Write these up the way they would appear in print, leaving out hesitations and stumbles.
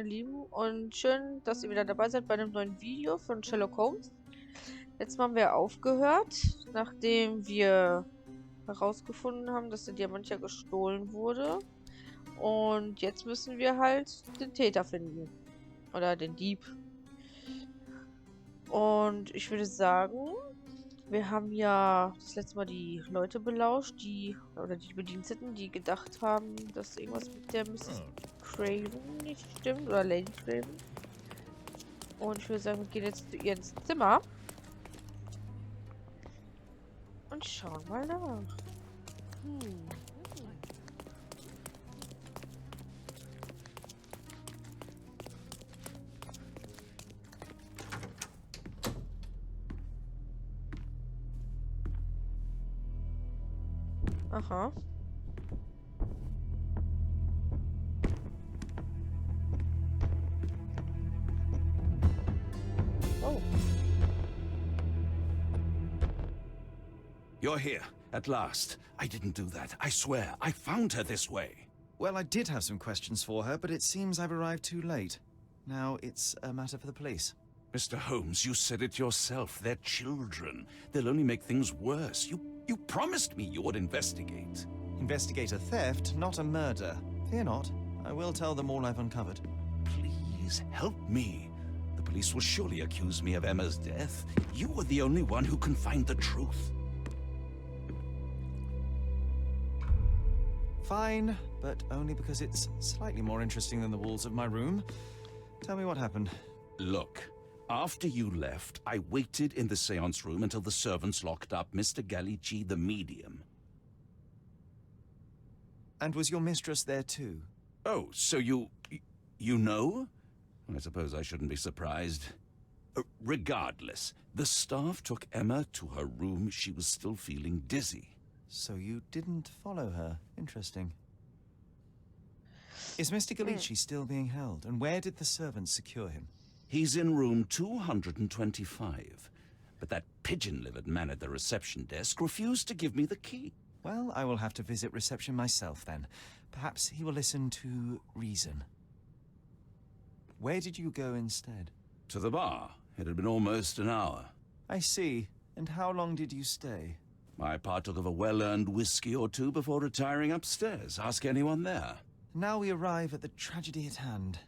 Lieben, und schön, dass ihr wieder dabei seid bei einem neuen Video von Sherlock Holmes. Letztes Mal haben wir aufgehört, nachdem wir herausgefunden haben, dass der Diamant ja gestohlen wurde. Und jetzt müssen wir halt den Täter finden. Oder den Dieb. Und ich würde sagen, wir haben ja das letzte Mal die Leute belauscht, die Bediensteten, die gedacht haben, dass irgendwas mit der Mrs. Craven nicht stimmt, oder Lady Craven. Und ich würde sagen, wir gehen jetzt zu ihr ins Zimmer und schauen mal nach. Aha. Oh. You're here, at last. I didn't do that. I swear, I found her this way. Well, I did have some questions for her, but it seems I've arrived too late. Now it's a matter for the police. Mr. Holmes, you said it yourself. They're children. They'll only make things worse. You promised me you would investigate. Investigate a theft, not a murder. Fear not. I will tell them all I've uncovered. Please, help me. The police will surely accuse me of Emma's death. You are the only one who can find the truth. Fine, but only because it's slightly more interesting than the walls of my room. Tell me what happened. Look, after you left, I waited in the seance room until the servants locked up Mr. Gallici, the medium. And was your mistress there too? Oh, so you know? I suppose I shouldn't be surprised. Regardless, the staff took Emma to her room. She was still feeling dizzy. So you didn't follow her. Interesting. Is Mr. Gallici still being held? And where did the servants secure him? He's in room 225. But that pigeon-livered man at the reception desk refused to give me the key. Well, I will have to visit reception myself then. Perhaps he will listen to reason. Where did you go instead? To the bar. It had been almost an hour. I see. And how long did you stay? I partook of a well-earned whiskey or two before retiring upstairs. Ask anyone there. Now we arrive at the tragedy at hand.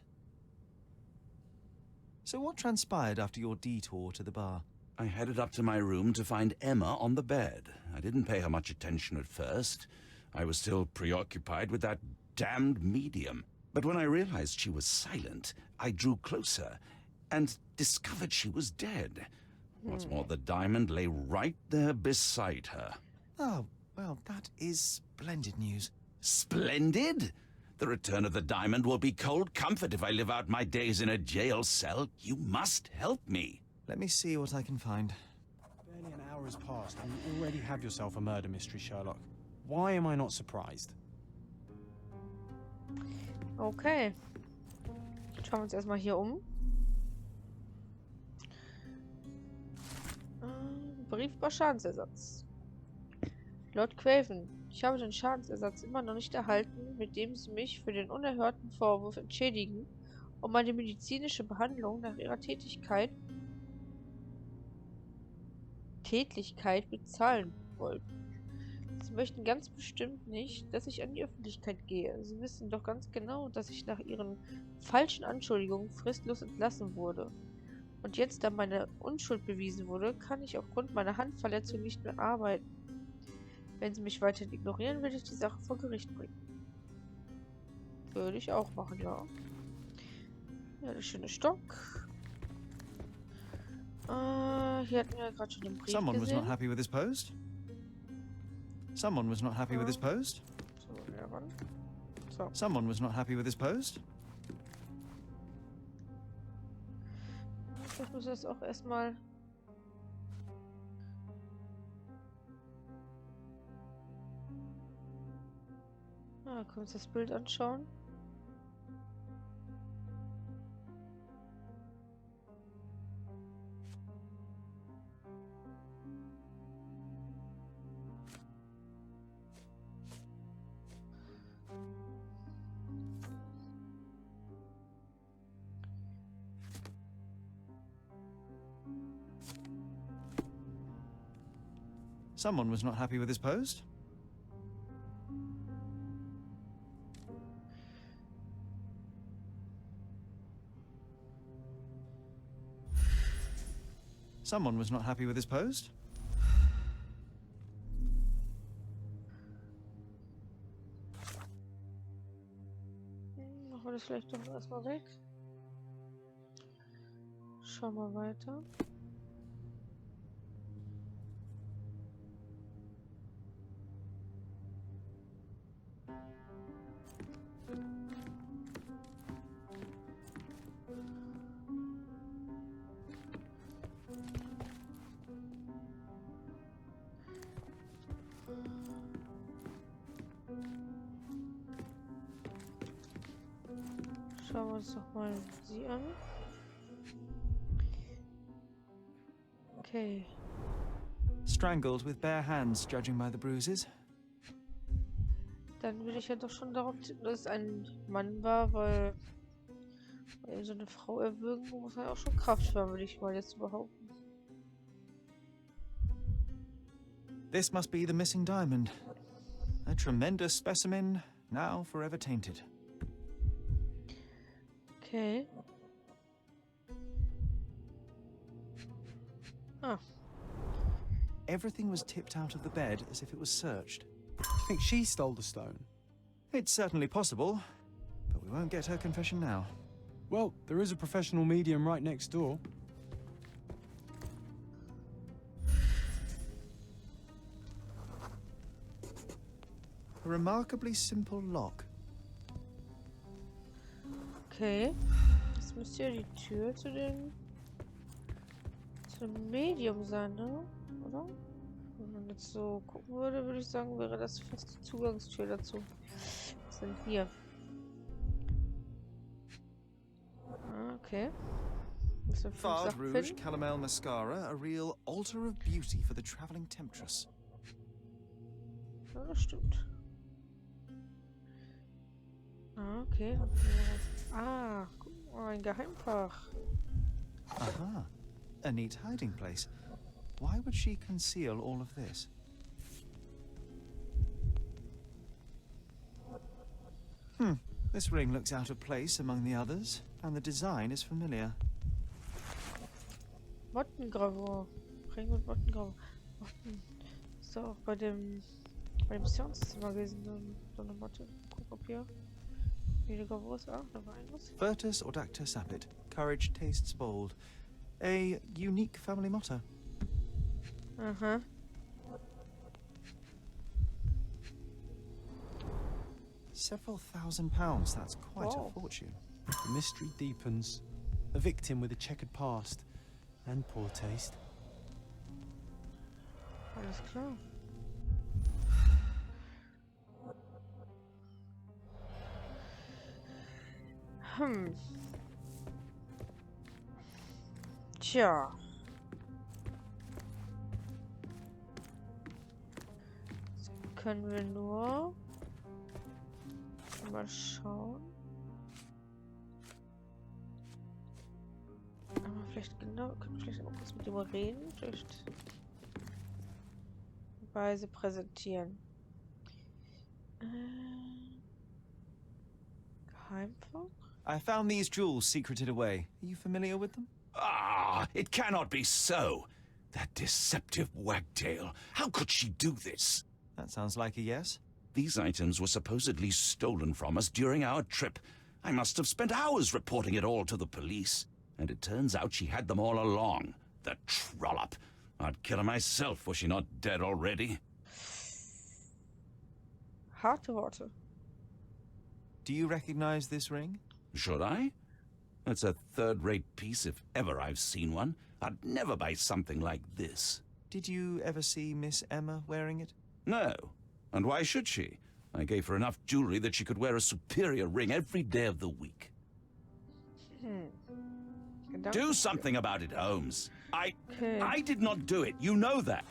So what transpired after your detour to the bar? I headed up to my room to find Emma on the bed. I didn't pay her much attention at first. I was still preoccupied with that damned medium. But when I realized she was silent, I drew closer and discovered she was dead. What's more, the diamond lay right there beside her. Oh, well, that is splendid news. Splendid? The return of the diamond will be cold comfort if I live out my days in a jail cell. You must help me. Let me see what I can find. Barely an hour has passed and you already have yourself a murder mystery, Sherlock. Why am I not surprised? Okay. Schauen wir uns erstmal hier um. Brief über Schadensersatz. Lord Craven, ich habe den Schadensersatz immer noch nicht erhalten, mit dem Sie mich für den unerhörten Vorwurf entschädigen und meine medizinische Behandlung nach Ihrer Tätlichkeit bezahlen wollten. Sie möchten ganz bestimmt nicht, dass ich an die Öffentlichkeit gehe. Sie wissen doch ganz genau, dass ich nach Ihren falschen Anschuldigungen fristlos entlassen wurde. Und jetzt, da meine Unschuld bewiesen wurde, kann ich aufgrund meiner Handverletzung nicht mehr arbeiten. Wenn Sie mich weiterhin ignorieren, werde ich die Sache vor Gericht bringen. Würde ich auch machen, ja. Ja, der schöne Stock. Hier hatten wir gerade schon den Brief Someone was gesehen. not happy with his post? Someone was not happy with his post? So, ja, ran. So. Someone was not happy with his post? Ich muss das auch erstmal. Können wir uns das Bild anschauen? Someone was not happy with his post. Someone was not happy with his post. Machen wir das vielleicht doch erstmal weg. Schauen wir weiter. Schauen wir uns doch mal sie an. Okay. Strangled with bare hands, judging by the bruises. Dann würde ich ja doch schon darauf tippen, dass es ein Mann war, weil so eine Frau erwürgen muss ja auch schon Kraft haben, würde ich mal jetzt behaupten. This must be the missing diamond. A tremendous specimen, now forever tainted. Okay. Ah. Everything was tipped out of the bed as if it was searched. I think she stole the stone. It's certainly possible, but we won't get her confession now. Well, there is a professional medium right next door. A remarkably simple lock. Okay. Das müsste ja die Tür zu dem Medium sein, ne? Oder? Wenn man jetzt so gucken würde, würde ich sagen, wäre das fast die Zugangstür dazu. Was ist denn hier? Ah, okay. Müssen wir 5 Fard Sachen Rouge finden. Calomel Mascara, a real altar of beauty for the traveling temptress. Ja, das stimmt. Ah, okay. Ah, guck mal, ein Geheimfach. Aha. A neat hiding place. Why would she conceal all of this? This ring looks out of place among the others, and the design is familiar. Mottengravur. Ring mit Mottengravur. Motten. Ist doch auch bei dem Missionszimmer gewesen, so eine Motte. Guck, ob hier jede Gravur ist. Ah, da war irgendwas. Virtus Audacta Sapit. Courage tastes bold. A unique family motto. Aha. Several £1,000s, that's quite Wow. a fortune. The mystery deepens. A victim with a checkered past and poor taste. Alles klar. Tja. Jetzt können wir nur mal schauen. Aber vielleicht genau, können wir vielleicht auch kurz mit dem reden. Vielleicht Weise präsentieren. Geheimfach? I found these jewels secreted away. Are you familiar with them? Ah, it cannot be so. That deceptive wagtail. How could she do this? That sounds like a yes. These items were supposedly stolen from us during our trip. I must have spent hours reporting it all to the police. And it turns out she had them all along. The trollop. I'd kill her myself, was she not dead already? Harte Worte. Do you recognize this ring? Should I? It's a third-rate piece if ever I've seen one. I'd never buy something like this. Did you ever see Miss Emma wearing it? No. And why should she? I gave her enough jewelry that she could wear a superior ring every day of the week. Do something about it, Holmes. Okay. I did not do it. You know that.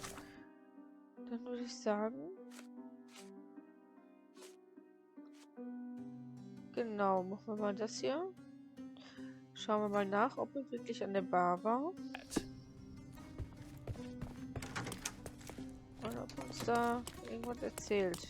Dann würde ich sagen. Genau, machen wir mal das hier. Schauen wir mal nach, ob er wirklich an der Bar war. Oder ob uns da irgendwas erzählt.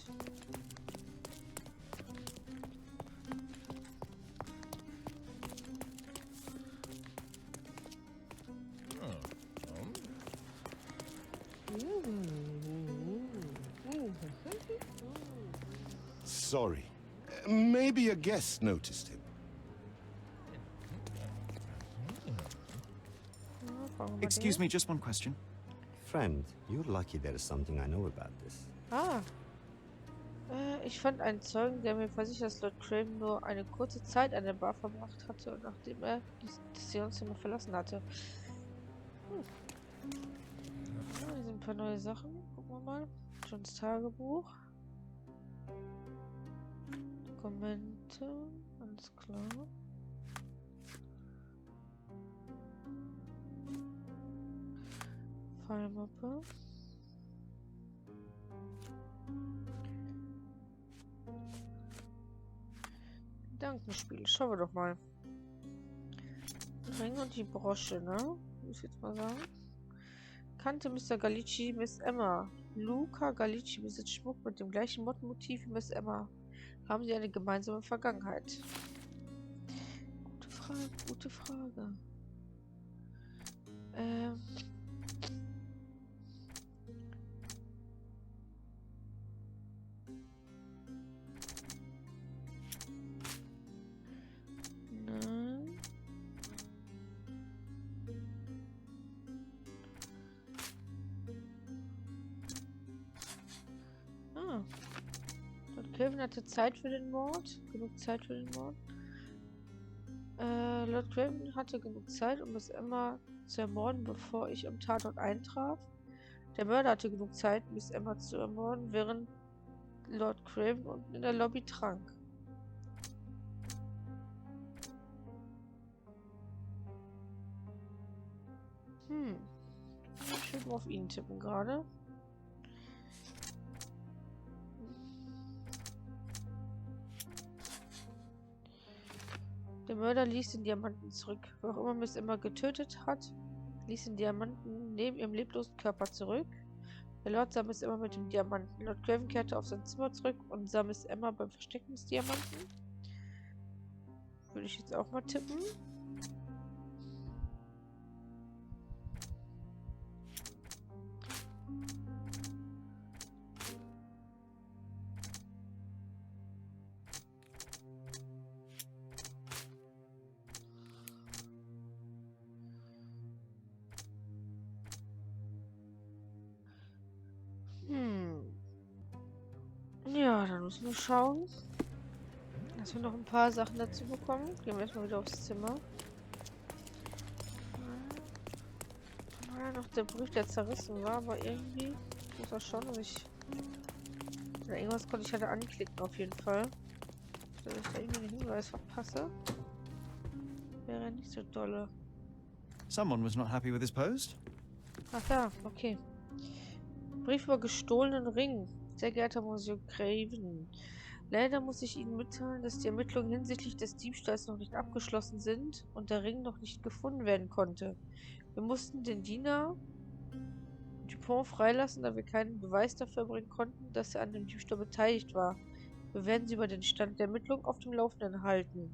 Sorry. Maybe a guest noticed him. Excuse me, just one question. Friend, you're lucky there is something I know about this. Ah. Ich fand einen Zeugen, der mir versichert, dass Lord Craven nur eine kurze Zeit an der Bar verbracht hatte, nachdem er das Sessionszimmer verlassen hatte. Ja, hier sind ein paar neue Sachen. Gucken wir mal. Johns Tagebuch. Dokumente. Alles klar. Fallmappe. Gedankenspiel. Schauen wir doch mal. Ring und die Brosche, ne? Muss ich jetzt mal sagen. Kannte Mr. Gallici Miss Emma. Luca Gallici besitzt Schmuck mit dem gleichen Mottmotiv wie Miss Emma. Haben sie eine gemeinsame Vergangenheit? Gute Frage, gute Frage. Nein. Ah. Lord Craven hatte Zeit für den Mord. Genug Zeit für den Mord. Lord Craven hatte genug Zeit, um Miss Emma zu ermorden, bevor ich am Tatort eintraf. Der Mörder hatte genug Zeit, Miss Emma zu ermorden, während Lord Craven unten in der Lobby trank. Ich würde mal auf ihn tippen gerade. Der Mörder ließ den Diamanten zurück. Wer auch immer Miss Emma getötet hat, ließ den Diamanten neben ihrem leblosen Körper zurück. Der Lord sah Miss Emma mit dem Diamanten. Lord Craven kehrte auf sein Zimmer zurück und sah Miss Emma beim Verstecken des Diamanten. Würde ich jetzt auch mal tippen. Ja, dann müssen wir schauen, dass wir noch ein paar Sachen dazu bekommen. Gehen wir erstmal wieder aufs Zimmer. Ja, noch der Brief, der zerrissen war, aber irgendwie muss er schon, dass ich... Oder irgendwas konnte ich halt anklicken auf jeden Fall. Dass ich da irgendwie einen Hinweis verpasse. Wäre nicht so dolle. Someone was not happy with his post? Ach ja, okay. Brief über gestohlenen Ring. Sehr geehrter Monsieur Craven, leider muss ich Ihnen mitteilen, dass die Ermittlungen hinsichtlich des Diebstahls noch nicht abgeschlossen sind und der Ring noch nicht gefunden werden konnte. Wir mussten den Diener Dupont freilassen, da wir keinen Beweis dafür erbringen konnten, dass er an dem Diebstahl beteiligt war. Wir werden Sie über den Stand der Ermittlungen auf dem Laufenden halten.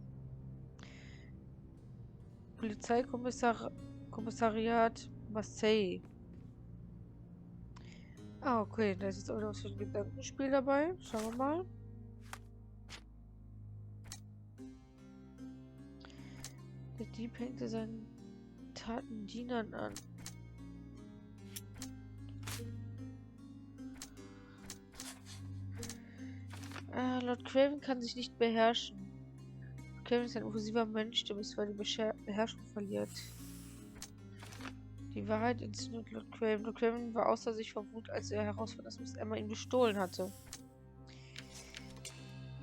Polizeikommissariat Marseille. Ah, okay, da ist jetzt auch noch was für ein Gedankenspiel dabei. Schauen wir mal. Der Dieb hängte seinen Taten Dienern an. Lord Craven kann sich nicht beherrschen. Lord Craven ist ein impulsiver Mensch, der bisweilen die Beherrschung verliert. Die Wahrheit inszeniert Lord Craven. Lord Craven war außer sich vor Wut, als er herausfand, dass Miss Emma ihn bestohlen hatte.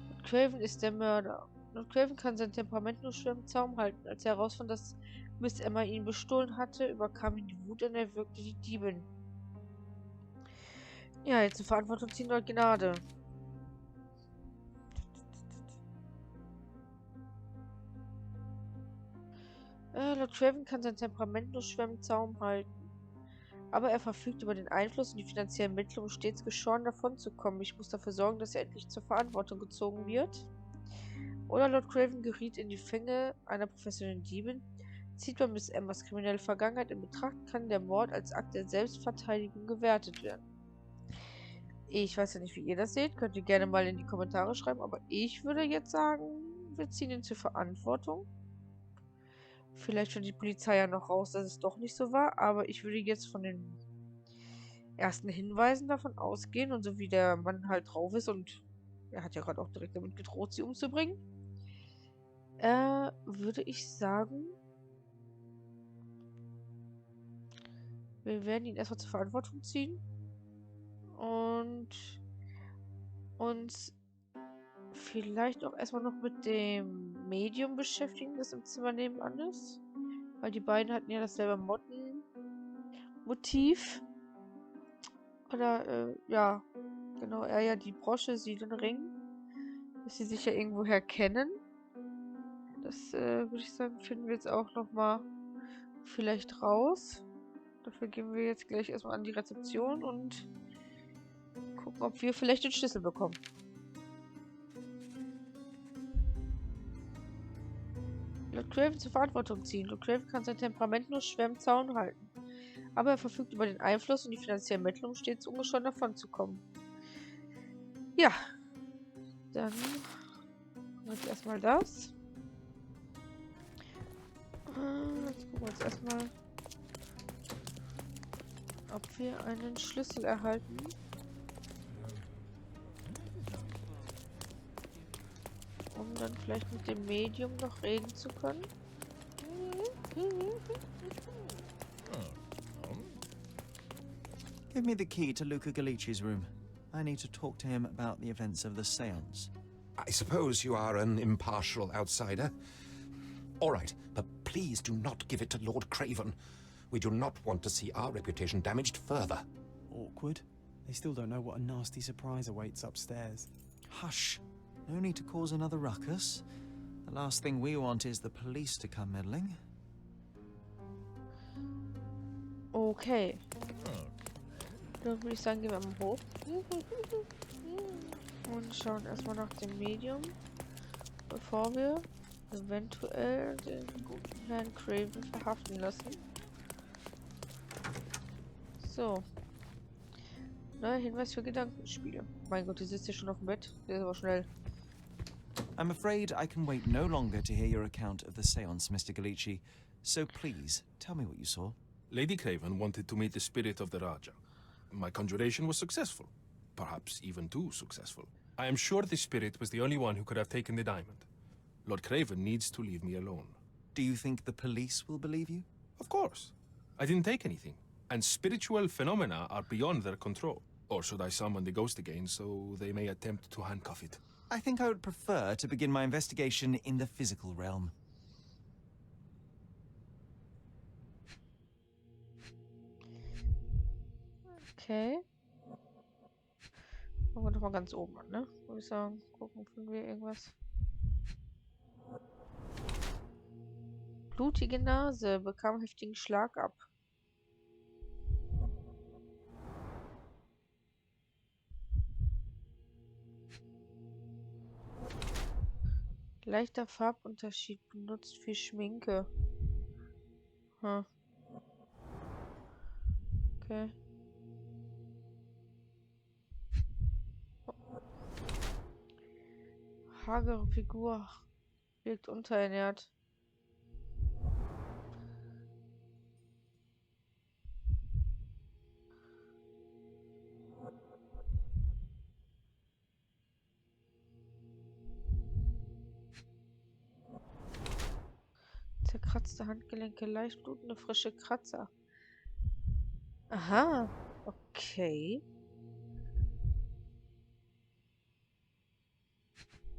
Lord Craven ist der Mörder. Lord Craven kann sein Temperament nur schwer im Zaum halten. Als er herausfand, dass Miss Emma ihn bestohlen hatte, überkam ihn die Wut und er wirkte die Diebin. Ja, jetzt zur Verantwortung ziehen oder Gnade. Lord Craven kann sein Temperament nur schwer im Zaum halten. Aber er verfügt über den Einfluss und die finanziellen Mittel, um stets geschoren davonzukommen. Ich muss dafür sorgen, dass er endlich zur Verantwortung gezogen wird. Oder Lord Craven geriet in die Fänge einer professionellen Diebin. Zieht man Miss Emmas kriminelle Vergangenheit in Betracht, kann der Mord als Akt der Selbstverteidigung gewertet werden. Ich weiß ja nicht, wie ihr das seht. Könnt ihr gerne mal in die Kommentare schreiben. Aber ich würde jetzt sagen, wir ziehen ihn zur Verantwortung. Vielleicht findet die Polizei ja noch raus, dass es doch nicht so war. Aber ich würde jetzt von den ersten Hinweisen davon ausgehen. Und so wie der Mann halt drauf ist. Und er hat ja gerade auch direkt damit gedroht, sie umzubringen. Würde ich sagen, wir werden ihn erstmal zur Verantwortung ziehen. Und uns vielleicht auch erstmal noch mit dem Medium beschäftigen, das im Zimmer nebenan ist. Weil die beiden hatten ja dasselbe Mottenmotiv. Oder, ja, genau, er ja die Brosche, sie den Ring. Dass sie sich ja irgendwoher kennen. Das, würde ich sagen, finden wir jetzt auch nochmal vielleicht raus. Dafür gehen wir jetzt gleich erstmal an die Rezeption und gucken, ob wir vielleicht den Schlüssel bekommen. Lord Craven zur Verantwortung ziehen. Lord Craven kann sein Temperament nur schwer im Zaun halten. Aber er verfügt über den Einfluss und die finanziellen Mittel, um stets ungeschoren davonzukommen. Ja. Dann machen wir jetzt erstmal das. Jetzt gucken wir uns erstmal, ob wir einen Schlüssel erhalten. Um dann vielleicht mit dem Medium noch reden zu können. Give me the key to Luca Galici's room. I need to talk to him about the events of the seance. I suppose you are an impartial outsider. All right, but please do not give it to Lord Craven. We do not want to see our reputation damaged further. Awkward. They still don't know what a nasty surprise awaits upstairs. Hush. No need to cause another ruckus. The last thing we want is the police to come meddling. Okay. Dann würde ich sagen, gehen wir mal hoch. Und schauen erstmal nach dem Medium. Bevor wir eventuell den guten Herrn Craven verhaften lassen. So. Neuer Hinweis für Gedankenspiele. Mein Gott, die sitzt hier schon auf dem Bett. Der ist aber schnell. I'm afraid I can wait no longer to hear your account of the seance, Mr. Galici. So please, tell me what you saw. Lady Craven wanted to meet the spirit of the Raja. My conjuration was successful. Perhaps even too successful. I am sure the spirit was the only one who could have taken the diamond. Lord Craven needs to leave me alone. Do you think the police will believe you? Of course. I didn't take anything. And spiritual phenomena are beyond their control. Or should I summon the ghost again so they may attempt to handcuff it? I think I would prefer to begin my investigation in the physical realm. Okay. Fangen wir doch mal ganz oben an, ne? Würde ich sagen. Gucken, finden wir irgendwas. Blutige Nase. Bekam heftigen Schlag ab. Leichter Farbunterschied. Benutzt viel Schminke. Hm. Okay. Hagere Figur. Wirkt unterernährt. Zerkratzte Handgelenke, leicht blutende frische Kratzer. Aha. Okay.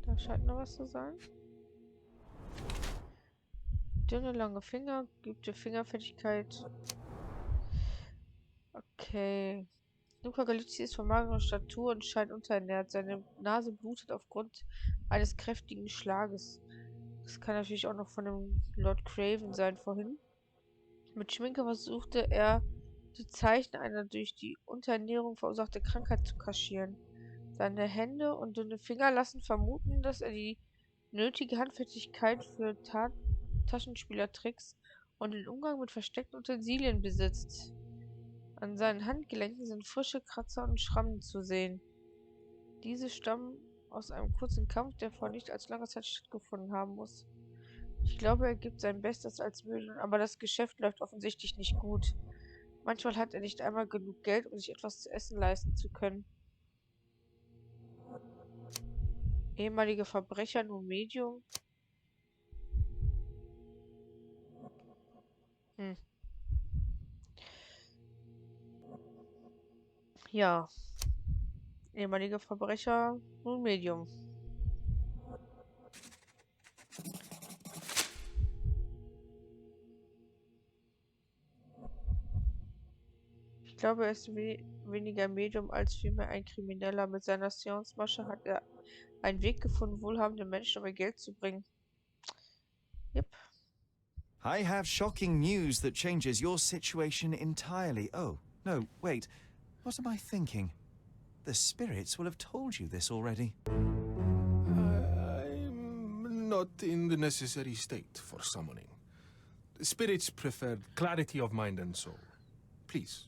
Da scheint noch was zu sein. Dünne, lange Finger, geübte Fingerfertigkeit. Okay. Luca Galizzi ist von magerer Statur und scheint unterernährt. Seine Nase blutet aufgrund eines kräftigen Schlages. Das kann natürlich auch noch von dem Lord Craven sein vorhin. Mit Schminke versuchte er, die Zeichen einer durch die Unterernährung verursachte Krankheit zu kaschieren. Seine Hände und dünne Finger lassen vermuten, dass er die nötige Handfertigkeit für Taschenspielertricks und den Umgang mit versteckten Utensilien besitzt. An seinen Handgelenken sind frische Kratzer und Schrammen zu sehen. Diese stammen aus einem kurzen Kampf, der vor nicht allzu langer Zeit stattgefunden haben muss. Ich glaube, er gibt sein Bestes als Medium, aber das Geschäft läuft offensichtlich nicht gut. Manchmal hat er nicht einmal genug Geld, um sich etwas zu essen leisten zu können. Ehemalige Verbrecher, nur Medium. Ja. Ehemalige Verbrecher, nun Medium. Ich glaube, er ist weniger Medium als vielmehr ein Krimineller. Mit seiner Seance-Masche hat er einen Weg gefunden, wohlhabende Menschen um ihr Geld zu bringen. Yep. I have shocking news that changes your situation entirely. Oh, no, wait. What am I thinking? The spirits will have told you this already. I'm not in the necessary state for summoning. Spirits prefer clarity of mind and soul. Please,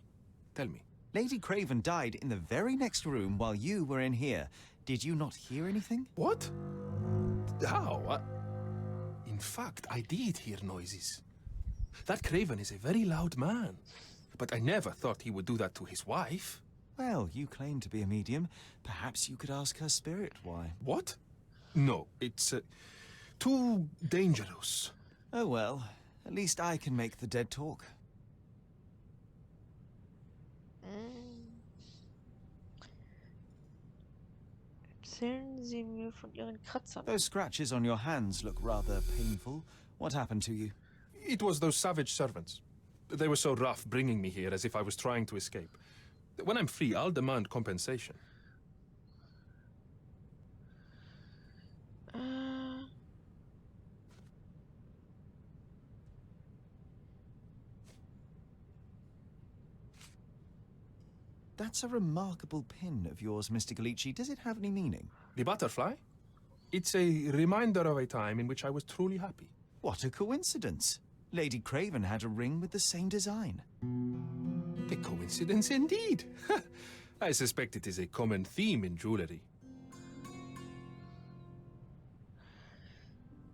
tell me. Lady Craven died in the very next room while you were in here. Did you not hear anything? What? How? In fact, I did hear noises. That Craven is a very loud man. But I never thought he would do that to his wife. Well, you claim to be a medium. Perhaps you could ask her spirit why. What? No, it's too dangerous. Oh well, at least I can make the dead talk. Erzählen Sie mir von Ihren Kratzern. Those scratches on your hands look rather painful. What happened to you? It was those savage servants. They were so rough bringing me here as if I was trying to escape. When I'm free, I'll demand compensation. That's a remarkable pin of yours, Mr. Galici. Does it have any meaning? The butterfly? It's a reminder of a time in which I was truly happy. What a coincidence. Lady Craven had a ring with the same design. A coincidence indeed. I suspect it is a common theme in jewelry.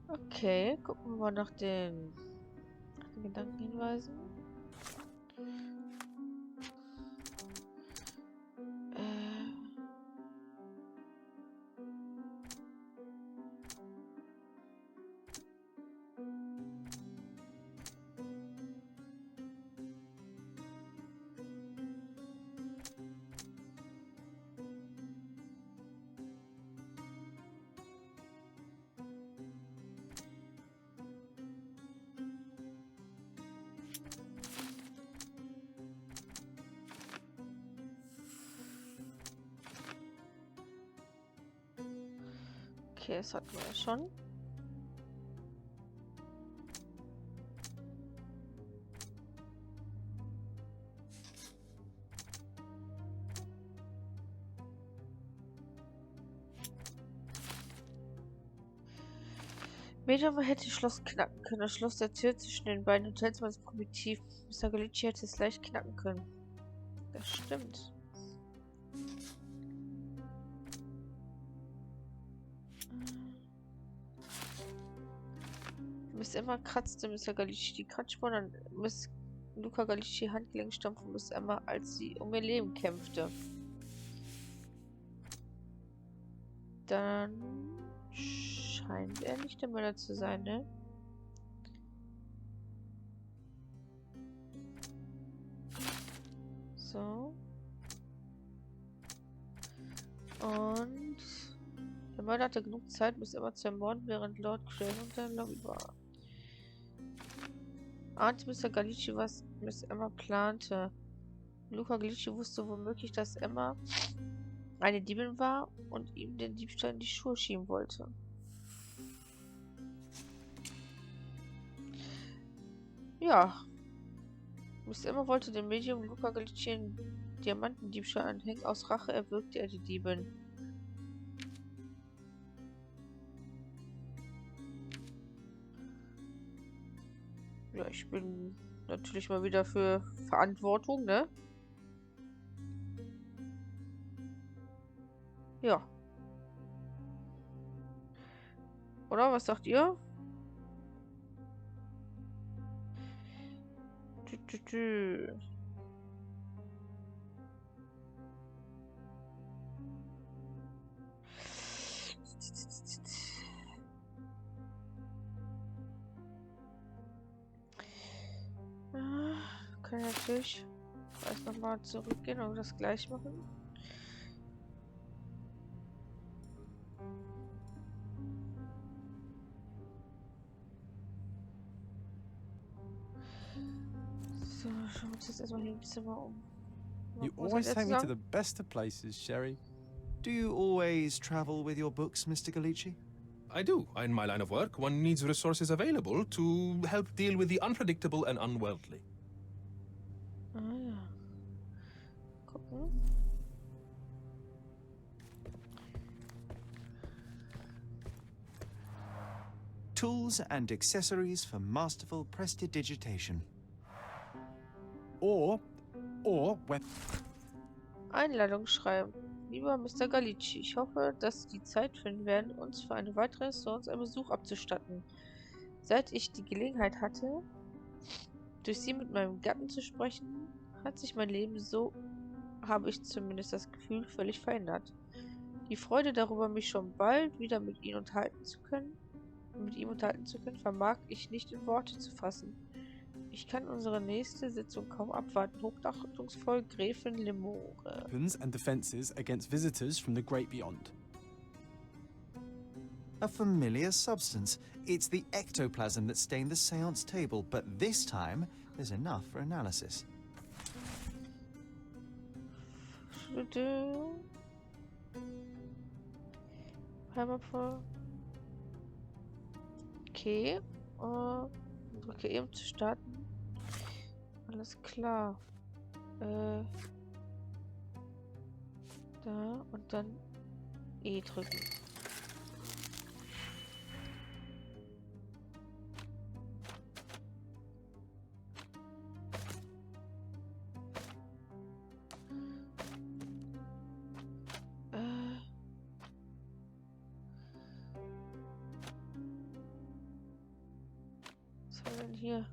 Okay, gucken wir mal nach den Gedankenhinweisen. Okay, das hatten wir ja schon. Medium hätte das Schloss knacken können. Das Schloss der Tür zwischen den beiden Hotels war primitiv. Mr. Galici hätte es leicht knacken können. Das stimmt. Miss Emma kratzte Mr. Galici die Kratzspuren an Miss Luca Galici Handgelenk stampfte Miss Emma, als sie um ihr Leben kämpfte. Dann scheint er nicht der Mörder zu sein, ne? So. Und der Mörder hatte genug Zeit, Miss Emma zu ermorden, während Lord Craven unter der Lobby war. Ahnte Mr. Galici, was Miss Emma plante. Luca Galici wusste womöglich, dass Emma eine Diebin war und ihm den Diebstahl in die Schuhe schieben wollte. Ja. Miss Emma wollte dem Medium Luca Galicci einen Diamantendiebstahl anhängen. Aus Rache erwürgte er die Diebin. Ja, ich bin natürlich mal wieder für Verantwortung, ne? Ja. Oder? Was sagt ihr? Tü. Können natürlich erst nochmal zurückgehen und das gleich machen. So, schauen wir uns jetzt erstmal hier im Zimmer um. You Was always hat er take zu me to sagen? the best of places, Sherry. Do you always travel with your books, Mr. Galicci? I do. In my line of work, one needs resources available to help deal with the unpredictable and unworldly. Ah ja. Gucken. Tools and accessories for masterful prestidigitation. Or web. Einladung schreiben. Lieber Mr. Galicci, ich hoffe, dass Sie die Zeit finden werden, uns für eine weitere Session einen Besuch abzustatten. Seit ich die Gelegenheit hatte, durch Sie mit meinem Gatten zu sprechen, hat sich mein Leben, so habe ich zumindest das Gefühl, völlig verändert. Die Freude darüber, mich schon bald wieder mit ihm unterhalten zu können, vermag ich nicht in Worte zu fassen. Ich kann unsere nächste Sitzung kaum abwarten. Hochachtungsvoll, Gräfin Lemore. Weapons and defenses against visitors from the great beyond. A familiar substance. It's the ectoplasm that stained the seance table, but this time there's enough for analysis. Okay. Drücke eben zu starten. Alles klar. Da und dann E drücken. Was haben wir denn hier?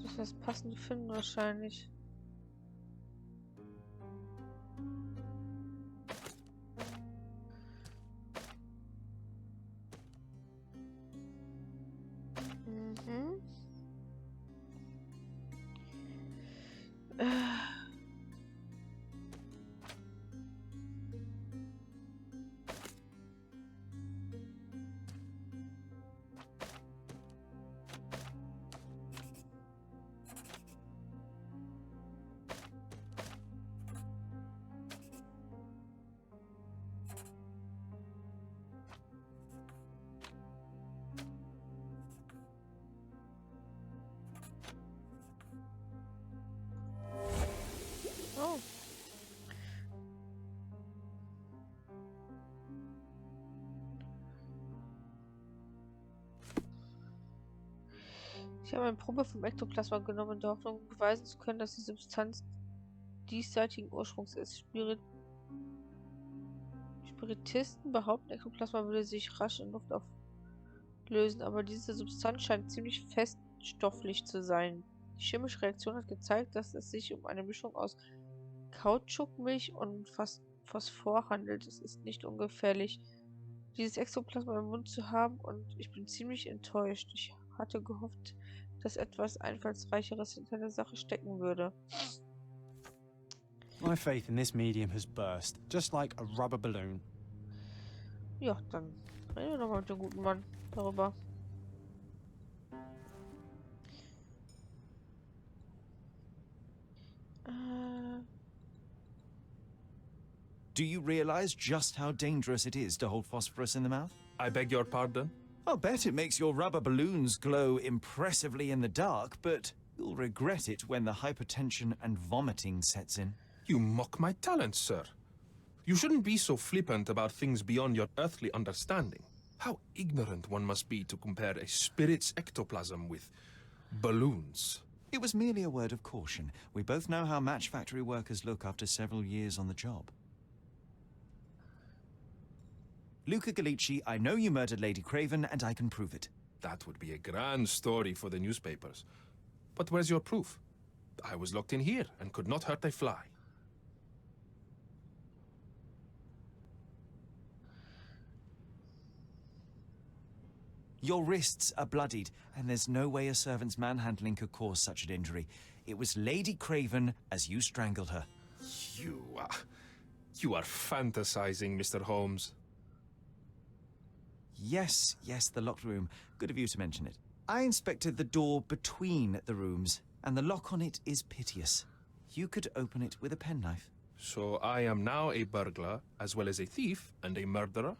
Das das passende finden wahrscheinlich. Mhm. Oh. Ich habe eine Probe vom Ektoplasma genommen, in der Hoffnung, beweisen zu können, dass die Substanz diesseitigen Ursprungs ist. Spiritisten behaupten, Ektoplasma würde sich rasch in Luft auflösen, aber diese Substanz scheint ziemlich feststofflich zu sein. Die chemische Reaktion hat gezeigt, dass es sich um eine Mischung aus Kautschukmilch und Phosphor handelt. Es ist nicht ungefährlich, dieses Ektoplasma im Mund zu haben, und ich bin ziemlich enttäuscht. Ich hatte gehofft, dass etwas Einfallsreicheres hinter der Sache stecken würde. My faith in this medium has burst, just like a rubber balloon. Ja, dann reden wir doch mal mit dem guten Mann darüber. Do you realize just how dangerous it is to hold phosphorus in the mouth? I beg your pardon? I'll bet it makes your rubber balloons glow impressively in the dark, but you'll regret it when the hypertension and vomiting sets in. You mock my talents, sir. You shouldn't be so flippant about things beyond your earthly understanding. How ignorant one must be to compare a spirit's ectoplasm with balloons. It was merely a word of caution. We both know how match factory workers look after several years on the job. Luca Gallici, I know you murdered Lady Craven, and I can prove it. That would be a grand story for the newspapers. But where's your proof? I was locked in here and could not hurt a fly. Your wrists are bloodied, and there's no way a servant's manhandling could cause such an injury. It was Lady Craven as you strangled her. You are fantasizing, Mr. Holmes. Yes, the locked room. Good of you to mention it. I inspected the door between the rooms, and the lock on it is piteous. You could open it with a penknife. So I am now a burglar, as well as a thief and a murderer?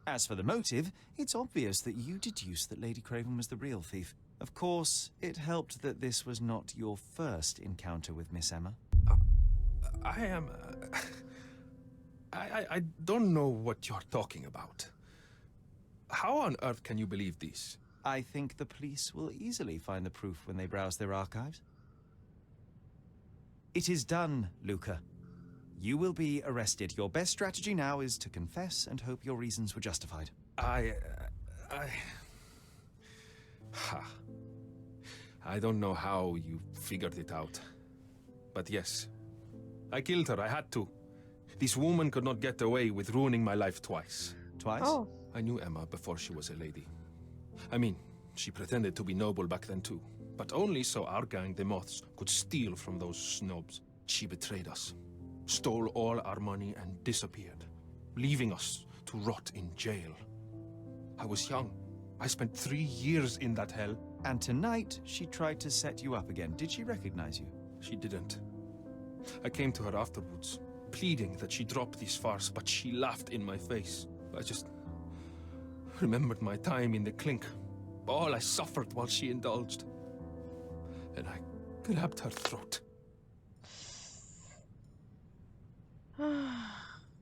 As for the motive, it's obvious that you deduced that Lady Craven was the real thief. Of course, it helped that this was not your first encounter with Miss Emma. I am... I don't know what you're talking about. How on earth can you believe this? I think the police will easily find the proof when they browse their archives. It is done, Luca. You will be arrested. Your best strategy now is to confess and hope your reasons were justified. I don't know how you figured it out. But yes, I killed her. I had to. This woman could not get away with ruining my life twice. Twice? Oh. I knew Emma before she was a lady. I mean, she pretended to be noble back then too. But only so our gang, the Moths, could steal from those snobs. She betrayed us, stole all our money and disappeared, leaving us to rot in jail. I was young. I spent 3 years in that hell. And tonight, she tried to set you up again. Did she recognize you? She didn't. I came to her afterwards, pleading that she drop this farce, but she laughed in my face. I just remembered my time in the clink, all I suffered while she indulged. And I grabbed her throat.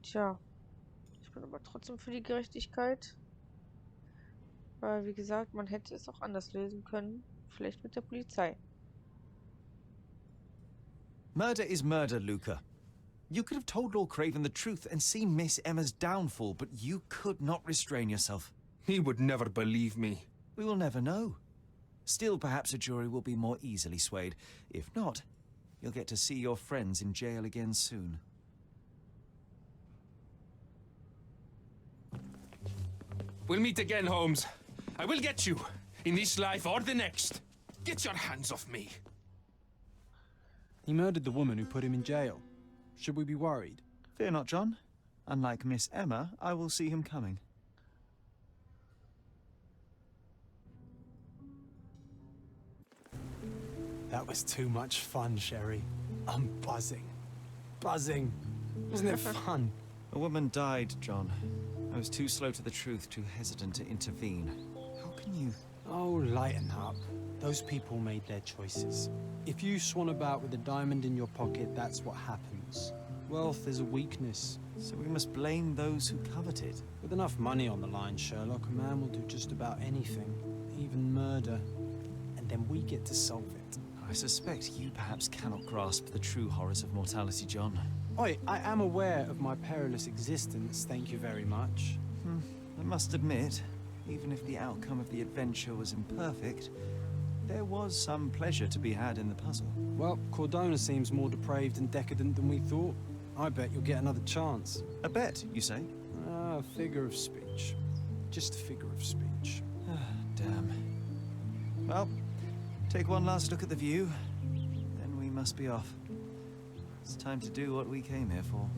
Tja, ich bin aber trotzdem für die Gerechtigkeit. Weil, wie gesagt, man hätte es auch anders lösen können. Vielleicht mit der Polizei. Murder is murder, Luca. You could have told Lord Craven the truth and seen Miss Emma's downfall, but you could not restrain yourself. He would never believe me. We will never know. Still, perhaps a jury will be more easily swayed. If not, you'll get to see your friends in jail again soon. We'll meet again, Holmes. I will get you, in this life or the next. Get your hands off me. He murdered the woman who put him in jail. Should we be worried? Fear not, John. Unlike Miss Emma, I will see him coming. That was too much fun, Sherry. I'm buzzing. Buzzing. Wasn't it fun? A woman died, John. I was too slow to the truth, too hesitant to intervene. How can you... Oh, lighten up. Those people made their choices. If you swan about with a diamond in your pocket, that's what happens. Wealth is a weakness. So we must blame those who covet it. With enough money on the line, Sherlock, a man will do just about anything, even murder. And then we get to solve it. I suspect you perhaps cannot grasp the true horrors of mortality, John. Oi, I am aware of my perilous existence, thank you very much. I must admit, even if the outcome of the adventure was imperfect, there was some pleasure to be had in the puzzle. Well, Cordona seems more depraved and decadent than we thought. I bet you'll get another chance. A bet, you say? A figure of speech. Just a figure of speech. Damn. Well, take one last look at the view, then we must be off. It's time to do what we came here for.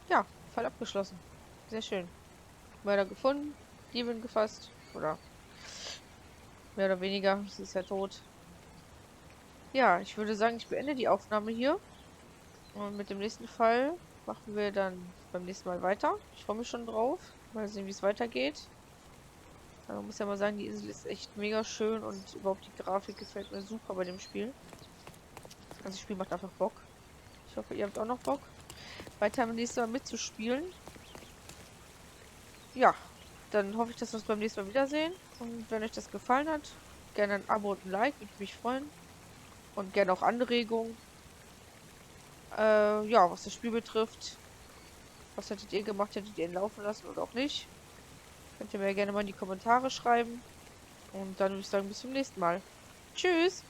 Ja, Fall abgeschlossen. Sehr schön. Mörder gefunden, Diebin gefasst. Oder mehr oder weniger, sie ist ja tot. Ja, ich würde sagen, ich beende die Aufnahme hier. Und mit dem nächsten Fall machen wir dann beim nächsten Mal weiter. Ich freue mich schon drauf. Mal sehen, wie es weitergeht. Man muss ja mal sagen, die Insel ist echt mega schön und überhaupt die Grafik gefällt mir super bei dem Spiel. Das ganze Spiel macht einfach Bock. Ich hoffe, ihr habt auch noch Bock, weiter beim nächsten Mal mitzuspielen. Ja, dann hoffe ich, dass wir uns beim nächsten Mal wiedersehen. Und wenn euch das gefallen hat, gerne ein Abo und ein Like, würde mich freuen. Und gerne auch Anregungen. Ja, was das Spiel betrifft. Was hättet ihr gemacht? Hättet ihr ihn laufen lassen oder auch nicht? Könnt ihr mir gerne mal in die Kommentare schreiben. Und dann würde ich sagen, bis zum nächsten Mal. Tschüss!